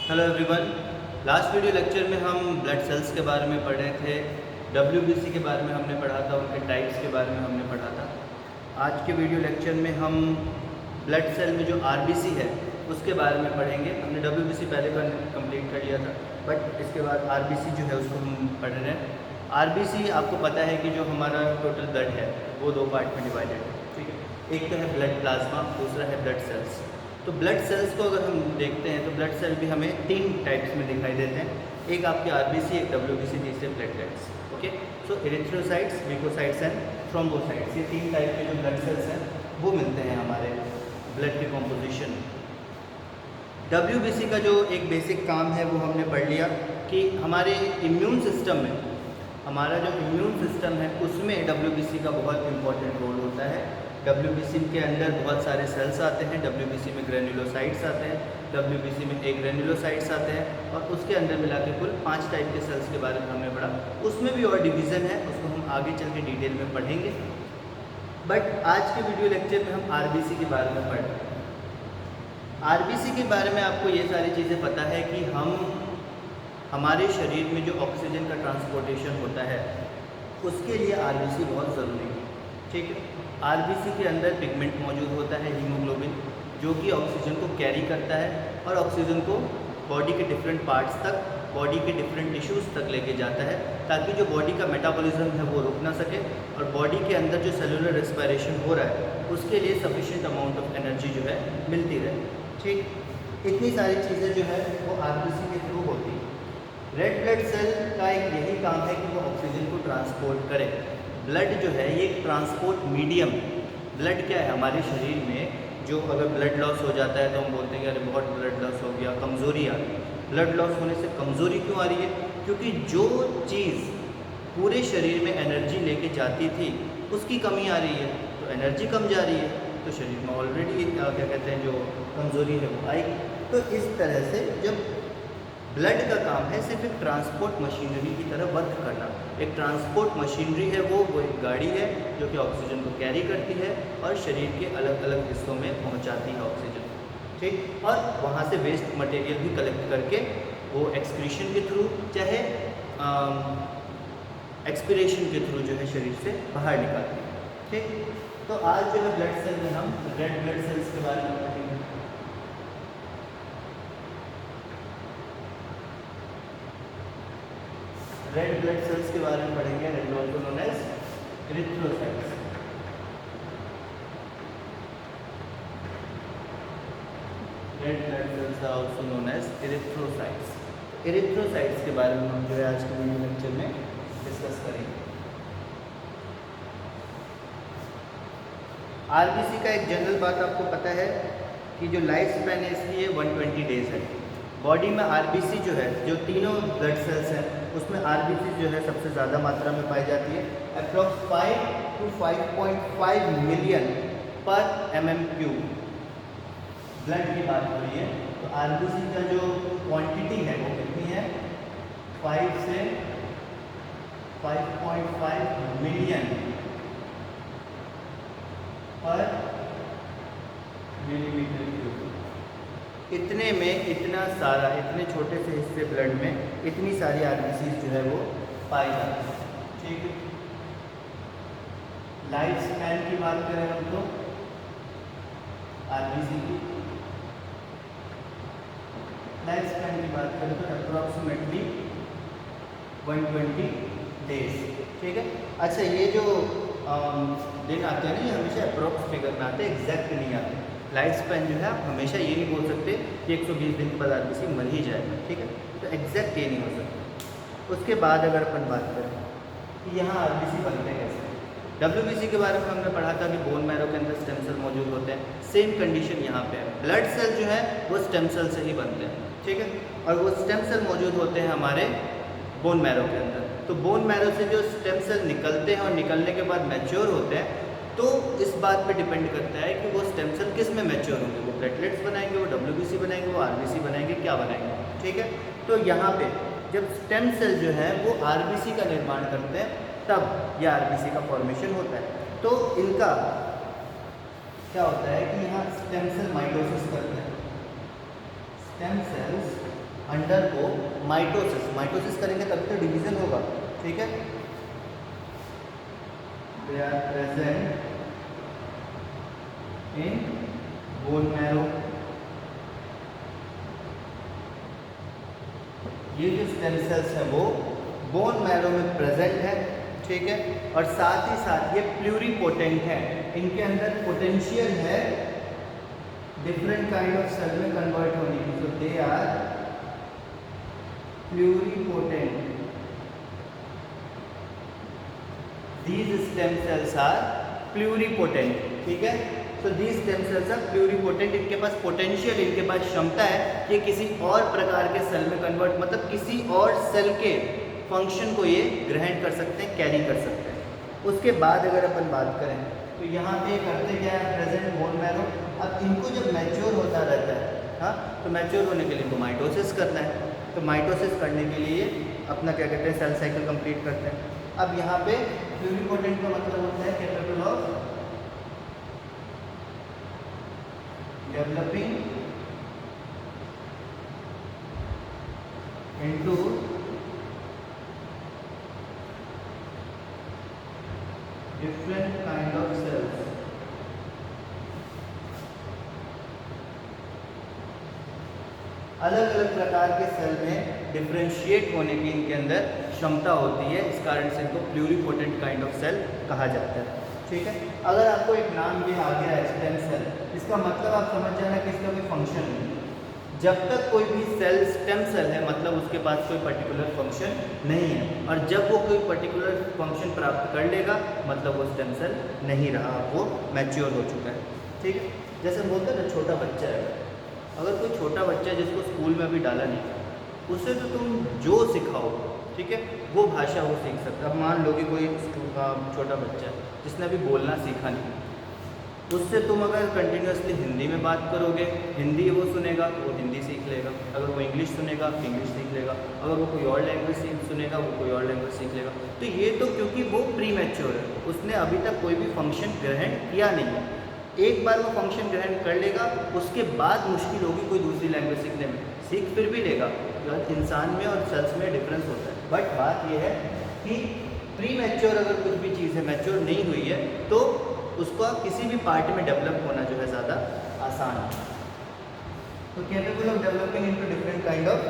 Hello everyone. Last video lecture में हम blood cells के बारे में पढ़ रहे थे, डब्ल्यूबीसी के बारे में हमने पढ़ा था, उनके टाइप्स के बारे में हमने पढ़ा था। आज के वीडियो लेक्चर में हम ब्लड सेल में जो आरबीसी है उसके बारे में पढ़ेंगे। हमने डब्ल्यूबीसी पहले कंप्लीट कर लिया था, बट इसके बाद आरबीसी जो है उसको हम पढ़ रहे हैं। आरबीसी आपको पता है कि जो हमारा टोटल ब्लड है वो दो पार्ट में डिवाइडेड है, ठीक है। एक तो है ब्लड प्लाज्मा, दूसरा है ब्लड सेल्स। तो ब्लड सेल्स को अगर हम देखते हैं तो ब्लड सेल भी हमें तीन टाइप्स में दिखाई देते हैं, एक आपके आरबीसी, एक डब्ल्यूबीसी, तीसरे platelets. Okay, so erythrocytes, leucocytes and thrombocytes, ये तीन टाइप के जो ब्लड सेल्स हैं वो मिलते हैं हमारे ब्लड की कॉम्पोजिशन। डब्ल्यूबीसी का जो एक बेसिक काम है वो हमने पढ़ लिया कि हमारे इम्यून सिस्टम में, हमारा जो इम्यून सिस्टम है उसमें डब्ल्यूबीसी का बहुत इंपॉर्टेंट रोल होता है। डब्ल्यूबीसी के अंदर बहुत सारे सेल्स आते हैं, डब्ल्यूबीसी में ग्रेन्युलोसाइट्स आते हैं, डब्ल्यूबीसी में एग्रेन्युलोसाइट्स आते हैं, और उसके अंदर मिला के कुल 5 टाइप के सेल्स के बारे में हमने पढ़ा। उसमें भी और डिवीज़न है, उसको हम आगे चल के डिटेल में पढ़ेंगे। बट आज के वीडियो लेक्चर में हम आरबीसी के बारे में पढ़ रहे हैं। आरबीसी के बारे में आपको ये सारी चीज़ें पता है कि हमारे शरीर में जो ऑक्सीजन का ट्रांसपोर्टेशन होता है उसके लिए आरबीसी बहुत ज़रूरी है, ठीक है। आरबीसी के अंदर पिगमेंट मौजूद होता है, हीमोग्लोबिन, जो कि ऑक्सीजन को कैरी करता है और ऑक्सीजन को बॉडी के डिफरेंट पार्ट्स तक, बॉडी के डिफरेंट टिश्यूज़ तक लेके जाता है, ताकि जो बॉडी का मेटाबॉलिज्म है वो रुक ना सके और बॉडी के अंदर जो सेलुलर रेस्पिरेशन हो रहा है उसके लिए सफिशिएंट अमाउंट ऑफ एनर्जी जो है मिलती रहे, ठीक। इतनी सारी चीज़ें जो है वो आरबीसी के थ्रू होती है। रेड ब्लड सेल का एक यही काम है कि वो ऑक्सीजन को ट्रांसपोर्ट करे। ब्लड जो है ये एक ट्रांसपोर्ट मीडियम। ब्लड क्या है हमारे शरीर में, जो अगर ब्लड लॉस हो जाता है तो हम बोलते हैं कि अरे बहुत ब्लड लॉस हो गया, कमज़ोरी आ रही है। ब्लड लॉस होने से कमज़ोरी क्यों आ रही है? क्योंकि जो चीज़ पूरे शरीर में एनर्जी लेके जाती थी उसकी कमी आ रही है, तो एनर्जी कम जा रही है, तो शरीर में ऑलरेडी क्या कहते हैं जो कमज़ोरी है वो आएगी। तो इस तरह से जब ब्लड का काम है सिर्फ एक ट्रांसपोर्ट मशीनरी की तरह वर्क करना। एक ट्रांसपोर्ट मशीनरी है वो एक गाड़ी है जो कि ऑक्सीजन को कैरी करती है और शरीर के अलग अलग हिस्सों में पहुंचाती है ऑक्सीजन, ठीक। और वहाँ से वेस्ट मटेरियल भी कलेक्ट करके वो एक्सक्रीशन के थ्रू, चाहे एक्सपिरेशन के थ्रू जो है शरीर से बाहर निकालती है, ठीक। तो आज जो है ब्लड सेल में हम रेड ब्लड सेल्स के बारे में पढ़ेंगे। रेड ब्लड सेल्स के बारे में पढ़ेंगे, red also known as erythrocytes. Red blood cells are also known as erythrocytes. Erythrocytes के बारे में हम जो है आज के वीडियो लेक्चर में डिस्कस करेंगे। आरबीसी का एक जनरल बात आपको पता है कि जो लाइफ स्पैन है इसकी 120 डेज है। बॉडी में आरबीसी जो है, जो तीनों ब्लड सेल्स हैं उसमें आरबीसी जो है सबसे ज़्यादा मात्रा में पाई जाती है। अप्रॉक्स 5 to 5.5 मिलियन पर mm³ ब्लड की बात हो रही है, तो आरबीसी का जो क्वांटिटी है वो कितनी है? 5 से 5.5 मिलियन पर मिलीमीटर³। इतने में इतना सारा, इतने छोटे से हिस्से ब्लड में इतनी सारी आरबीसी जो है वो पाई जाती है, ठीक है। लाइफ स्पैन की बात करें हम तो आरबीसी की लाइफ स्पैन की बात करें तो अप्रॉक्सीमेटली 120 डेज, ठीक है। अच्छा, ये जो दिन आते हैं ना, ये हमेशा अप्रॉक्स फिगर में आते हैं, एग्जैक्ट नहीं आते। लाइफ स्पैन जो है आप हमेशा ये नहीं बोल सकते कि 120 दिन के बाद आरबीसी मर ही जाएगा, ठीक है, तो एग्जैक्ट ये नहीं हो सकता। उसके बाद अगर अपन बात करें कि यहाँ आरबीसी बनते कैसे, डब्ल्यूबीसी के बारे में हमने पढ़ा था कि बोन मैरो के अंदर स्टेम सेल मौजूद होते हैं। सेम कंडीशन यहाँ पे है, ब्लड सेल जो है वो स्टेम सेल से ही बनते हैं, ठीक है, और वो स्टेम सेल मौजूद होते हैं हमारे बोन मैरो के अंदर। तो बोन मैरो से जो स्टेम सेल निकलते हैं और निकलने के बाद मैच्योर होते हैं, तो इस बात पे डिपेंड करता है कि वो स्टेम सेल किस में मैच्योर होंगे, वो प्लेटलेट्स बनाएंगे, वो डब्ल्यूबीसी बनाएंगे, वो आरबीसी बनाएंगे, क्या बनाएंगे, ठीक है। तो यहाँ पे जब स्टेम सेल जो है वो आरबीसी का निर्माण करते हैं तब ये आरबीसी का फॉर्मेशन होता है। तो इनका क्या होता है कि यहाँ स्टेम सेल माइटोसिस करते हैं, stem cells undergo mitosis. Mitosis करेंगे तब तो डिवीजन होगा, ठीक है। They are present in bone marrow. ये जो स्टेम सेल्स है वो बोन मैरो में प्रेजेंट है, ठीक है। और साथ ही साथ ये प्लूरीपोटेंट है, इनके अंदर पोटेंशियल है डिफरेंट काइंड ऑफ सेल में कन्वर्ट होने की। So they are pluripotent. These stem cells are pluripotent, ठीक है। तो these stem cells are pluripotent. इनके पास पोटेंशियल, इनके पास क्षमता है कि किसी और प्रकार के सेल में कन्वर्ट, मतलब किसी और सेल के फंक्शन को ये ग्रहण कर सकते हैं, कैरी कर सकते हैं। उसके बाद अगर अपन बात करें तो यहाँ पे करते क्या है, प्रेजेंट बोन मैरो। अब इनको जब मैच्योर होता रहता है, हाँ, तो मैच्योर होने के लिए इनको माइटोसिस करना है। तो माइटोसिस करने के लिए अपना क्या कहते हैं, सेल साइकिल कंप्लीट करते हैं। अब यहाँ पे प्लूरीपोटेंट का मतलब होता है capable of developing into different kind of cells. अलग अलग प्रकार के सेल में डिफरेंशिएट होने की इनके अंदर क्षमता होती है, इस कारण से इनको प्लूरीपोटेंट काइंड ऑफ सेल कहा जाता है, ठीक है। अगर आपको एक नाम भी आ गया है स्टेम सेल, इसका मतलब आप समझ जाना कि इसका कोई फंक्शन नहीं है। जब तक कोई भी सेल स्टेम सेल है मतलब उसके पास कोई पर्टिकुलर फंक्शन नहीं है, और जब वो कोई पर्टिकुलर फंक्शन प्राप्त कर लेगा मतलब वो स्टेम सेल नहीं रहा, वो मैच्योर हो चुका है, ठीक है। जैसे हम बोलते हैं ना, छोटा बच्चा है, अगर कोई छोटा बच्चा जिसको स्कूल में अभी डाला नहीं, उससे तो तुम जो सिखाओ, ठीक है, वो भाषा वो सीख सकता है। अब मान लो कि कोई छोटा बच्चा है जिसने अभी बोलना सीखा नहीं, उससे तुम अगर कंटिन्यूसली हिंदी में बात करोगे, हिंदी वो सुनेगा तो वो हिंदी सीख लेगा। अगर वो इंग्लिश सुनेगा तो इंग्लिश सीख लेगा। अगर वो कोई और लैंग्वेज सुनेगा वो कोई और लैंग्वेज सीख लेगा। तो ये तो क्योंकि वो प्री मैच्योर है, उसने अभी तक कोई भी फंक्शन ग्रहण किया नहीं है। एक बार वो फंक्शन ग्रहण कर लेगा, उसके बाद मुश्किल होगी कोई दूसरी लैंग्वेज सीखने में। सीख फिर भी लेगा, इंसान में और सेल्स में डिफरेंस होता है। बट बात यह है कि प्री मैच्योर अगर कुछ भी चीज़ है, मैच्योर नहीं हुई है, तो उसको किसी भी पार्ट में डेवलप होना जो है ज़्यादा आसान है। तो capable of developing into different kind of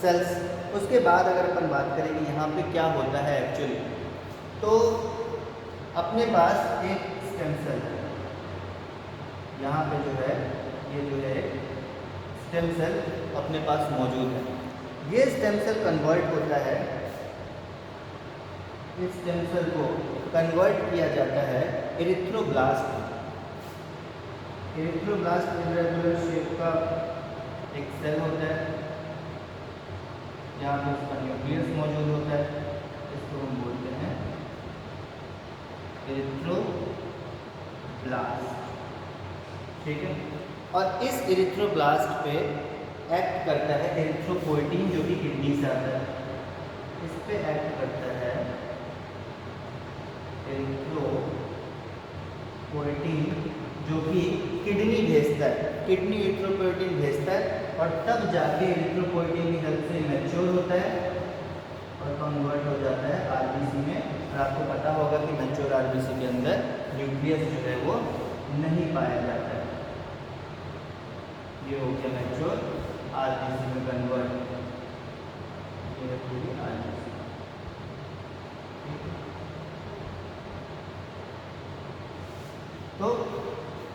cells. उसके बाद अगर अपन बात करेंगे यहाँ पे क्या होता है एक्चुअली, तो अपने पास एक स्टेम सेल है, यहाँ पे जो है ये जो है स्टेम सेल अपने पास मौजूद है। ये स्टेम सेल कन्वर्ट होता है, इस स्टेम सेल को कन्वर्ट किया जाता है एरिथ्रोब्लास्ट। एरिथ्रोब्लास्ट इर्रेगुलर शेप का एक सेल होता है, यहाँ पे उसका न्यूक्लियस मौजूद होता है, इसको हम बोलते हैं एरिथ्रोब्लास्ट, ठीक है। और इस एरिथ्रोब्लास्ट पे एक्ट करता है एरिथ्रोपोइटीन जो कि किडनी से आता है। इस पे एक्ट करता है एरिथ्रोपोइटीन जो कि किडनी भेजता है, किडनी एरिथ्रोपोइटीन भेजता है, और तब जाके एरिथ्रोपोइटीन की हेल्प से मैच्योर होता है और कन्वर्ट हो जाता है आरबीसी में। और आपको पता होगा कि मैच्योर आरबीसी के अंदर न्यूक्लियस जो है वो नहीं पाया जाता है। ये हो गया मैच्योर आरबीसी में कन्वर्ट, ये है पूरी आरबीसी। तो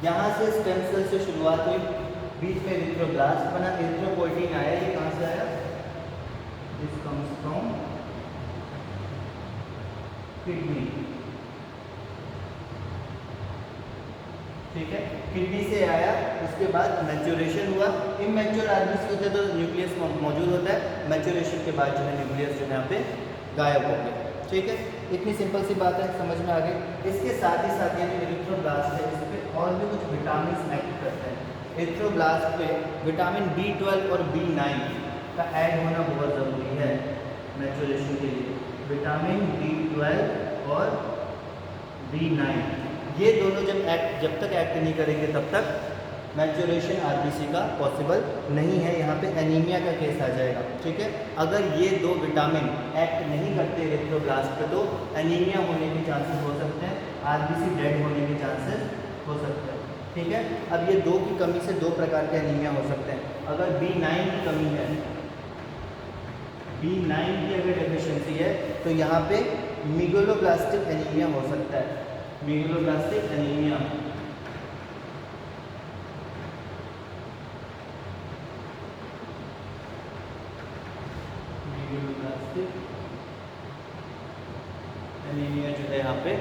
यहाँ से स्टेम सेल से शुरुआत हुई, बीच में एरिथ्रोब्लास्ट बना, एरिथ्रोपोइटीन आया, ये कहाँ से आया, दिस कम्स फ्रॉम किडनी, ठीक है, किडनी से आया। उसके बाद मैच्योरेशन हुआ, इमैच्योर आरबीसी होते तो न्यूक्लियस मौजूद होता है, मैच्योरेशन के बाद जो है न्यूक्लियस जो है यहाँ पे गायब हो गया, ठीक है। इतनी सिंपल सी बात है, समझ में आ गई। इसके साथ ही साथ ये जो एरिथ्रोब्लास्ट है इस पर और भी कुछ विटामिन एक्ट करते हैं। एरिथ्रोब्लास्ट पे विटामिन B12 और B9 का ऐड होना बहुत ज़रूरी है मैच्योरेशन के लिए। विटामिन B12 और B9 ये दोनों जब तक एक्ट नहीं करेंगे तब तक मैच्योरेशन आरबीसी का पॉसिबल नहीं है, यहाँ पे एनीमिया का केस आ जाएगा। ठीक है, अगर ये दो विटामिन एक्ट नहीं करते इरिथ्रोब्लास्ट पे तो एनीमिया होने के चांसेस हो सकते हैं, आरबीसी डेड होने के चांसेस हो सकते हैं। ठीक है, अब ये दो की कमी से दो प्रकार के एनीमिया हो सकते हैं। अगर B9 की कमी है, B9 की अगर डेफिशिएंसी है तो यहाँ पे मेगलोब्लास्टिक एनीमिया हो सकता है, मेगलोब्लास्टिक एनीमिया। एनीमिया जो है यहाँ पे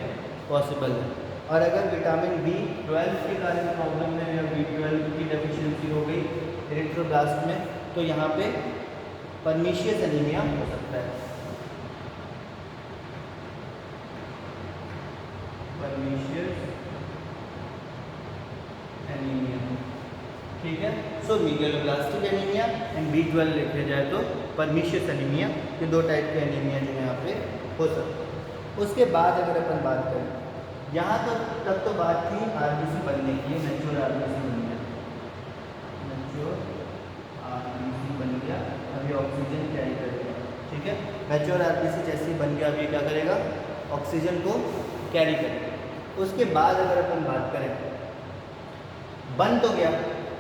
पॉसिबल है। और अगर विटामिन B12 के कारण प्रॉब्लम है या B12 की डेफिशिएंसी हो गई इरिथ्रोब्लास्ट में तो यहाँ पे परनीशियस एनीमिया हो सकता है, परनीशियस एनीमिया। ठीक है, सो मेगलोब्लास्टिक एनीमिया एंड B12 लिखे जाए तो परनीशियस एनीमिया, ये दो टाइप के एनीमिया जो है यहाँ पे हो सकते हैं। उसके बाद अगर अपन बात करें, यहाँ तक तो बात थी आरबीसी बनने की, मैच्योर आरबीसी बन गया, मैच्योर आरबीसी बन गया, अभी ऑक्सीजन कैरी करेगा। ठीक है, मैच्योर आरबीसी जैसे ही बन गया अभी क्या करेगा, ऑक्सीजन को कैरी करेगा। उसके बाद अगर अपन बात करें, बन तो गया,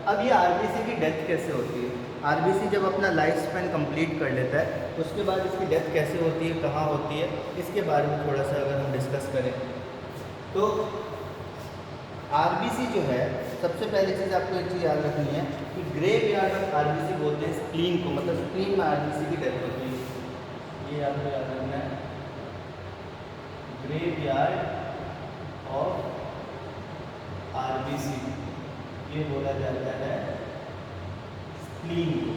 अब ये आरबीसी की डेथ कैसे होती है। आरबीसी जब अपना लाइफ स्पैन कंप्लीट कर लेता है उसके बाद इसकी डेथ कैसे होती है, कहाँ होती है, इसके बारे में थोड़ा सा अगर हम डिस्कस करें तो आरबीसी जो है, सबसे पहली चीज़ आपको एक चीज़ याद रखनी है कि ग्रेव यार्ड ऑफ आरबीसी बोलते हैं स्प्लीन को, मतलब स्प्लीन में आरबीसी की डेथ होती है, ये आपको याद रखना है, ग्रेव यार्ड ऑफ आरबीसी ये बोला जाता है स्प्लीन को।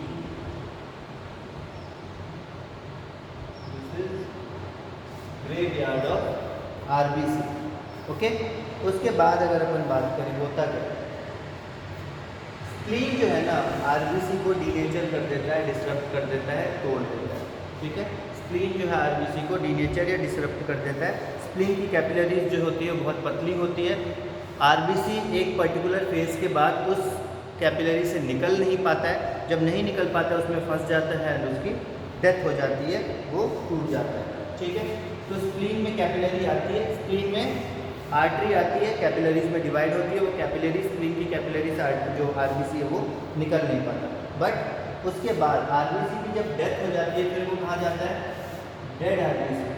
This is graveyard of RBC. Okay, उसके बाद अगर अपन बात करें होता क्या, स्प्लीन जो है ना आरबीसी को डीनेचर कर देता है, डिसरप्ट कर देता है, तोड़ देता है। ठीक है, स्प्लीन जो है आरबीसी को डीनेचर या डिसरप्ट कर देता है। स्प्लीन की कैपिलरीज जो होती है बहुत पतली होती है, आरबीसी एक पर्टिकुलर फेज के बाद उस कैपिलरी से निकल नहीं पाता है, जब नहीं निकल पाता है उसमें फंस जाता है और उसकी डेथ हो जाती है, वो टूट जाता है। ठीक है, तो स्प्लीन में कैपिलरी आती है, स्प्लीन में आर्टरी आती है, कैपिलरीज में डिवाइड होती है, वो कैपिलरी स्प्लीन की कैपिलरी से जो आरबीसी है वो निकल नहीं पाता। बट उसके बाद आरबीसी की जब डेथ हो जाती है फिर वो कहाँ जाता है, डेड आरबीसी,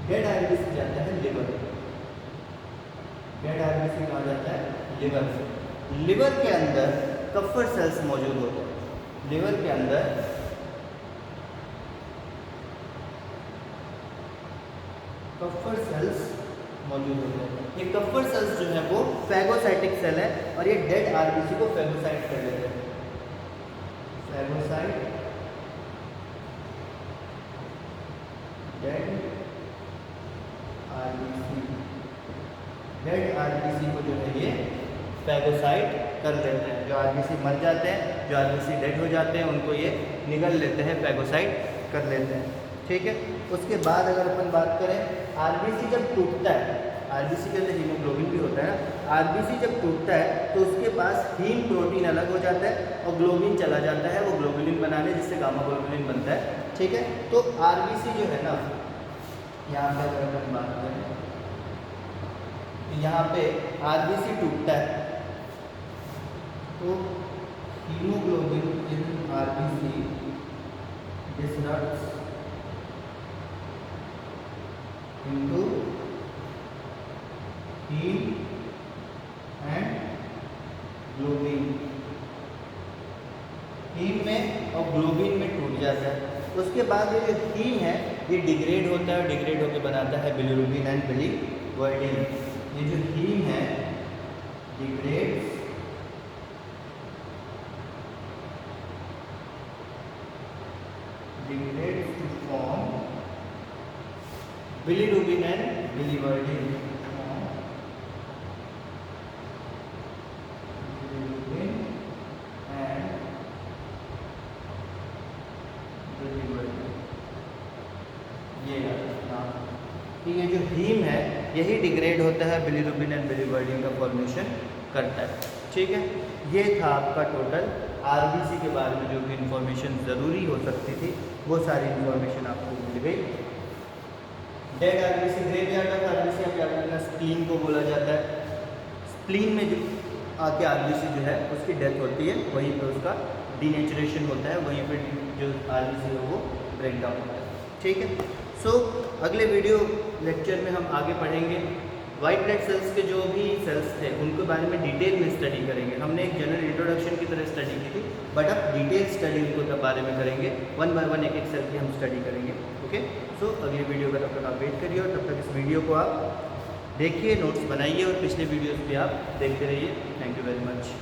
डेड आरबीसी जाता है लिवर, डेड आरबीसी कहाँ जाता है, लिवर। लिवर के अंदर कफर सेल्स मौजूद होते हैं, लिवर के अंदर कफर सेल्स मौजूद होते हैं। ये कफर सेल्स जो है वो फैगोसाइटिक सेल है और ये डेड आरबीसी को फैगोसाइट कर देते हैं, phagocyte, dead RBC, dead RBC को जो है ये फैगोसाइट कर देते हैं। जो आरबीसी मर जाते हैं, जो आरबीसी डेड हो जाते हैं उनको ये निगल लेते हैं, फैगोसाइट कर लेते हैं। ठीक है, उसके बाद अगर अपन बात करें आरबीसी जब टूटता है, आरबीसी के अंदर हीमोग्लोबिन भी होता है ना, आरबीसी जब टूटता है तो उसके पास हीम प्रोटीन अलग हो जाता है और ग्लोबिन चला जाता है वो ग्लोबुलिन बनाने, जिससे गामा ग्लोबुलिन बनता है। ठीक है, तो आरबीसी जो है ना, यहाँ पे अगर अपन बात करें यहाँ पे आरबीसी टूटता है तो haemoglobin in RBC disrupts into heme and globin, heme में और ग्लोबिन में टूट जाता है। उसके बाद ये जो हीम है ये डिग्रेड होता है, डिग्रेड होकर बनाता है बिलिरुबिन एंड बिलिवर्डिन। ये जो हीम है degrades to form bilirubin and biliverdin, bilirubin and biliverdin, ये याद रखना कि ये जो हीम है यही डिग्रेड होता है, बिलीरुबिन एंड बिलीवर्डिन का फॉर्मेशन करता है। ठीक है, ये था आपका टोटल आरबीसी के बारे में जो भी इन्फॉर्मेशन ज़रूरी हो सकती थी वो सारी इन्फॉर्मेशन आपको मिल गई। Dead RBC, graveyard of RBC हम याद रखना स्प्लीन को बोला जाता है। स्प्लीन में जो आके आरबीसी जो है उसकी डेथ होती है, वहीं पर उसका डीनेचुरेशन होता है, वहीं पर जो आरबीसी है वो ब्रेक डाउन होता है। ठीक है, सो अगले वीडियो लेक्चर में हम आगे पढ़ेंगे वाइट ब्लड सेल्स के जो भी सेल्स थे उनके बारे में डिटेल में स्टडी करेंगे। हमने एक जनरल इंट्रोडक्शन की तरह स्टडी की थी, बट अब डिटेल स्टडी उनको बारे में करेंगे, वन बाय वन एक एक सेल की हम स्टडी करेंगे। ओके, सो अगले वीडियो का तब तक आप वेट करिए और तब तक इस वीडियो को आप देखिए, नोट्स बनाइए और पिछले वीडियोज़ भी आप देखते रहिए। Thank you very much.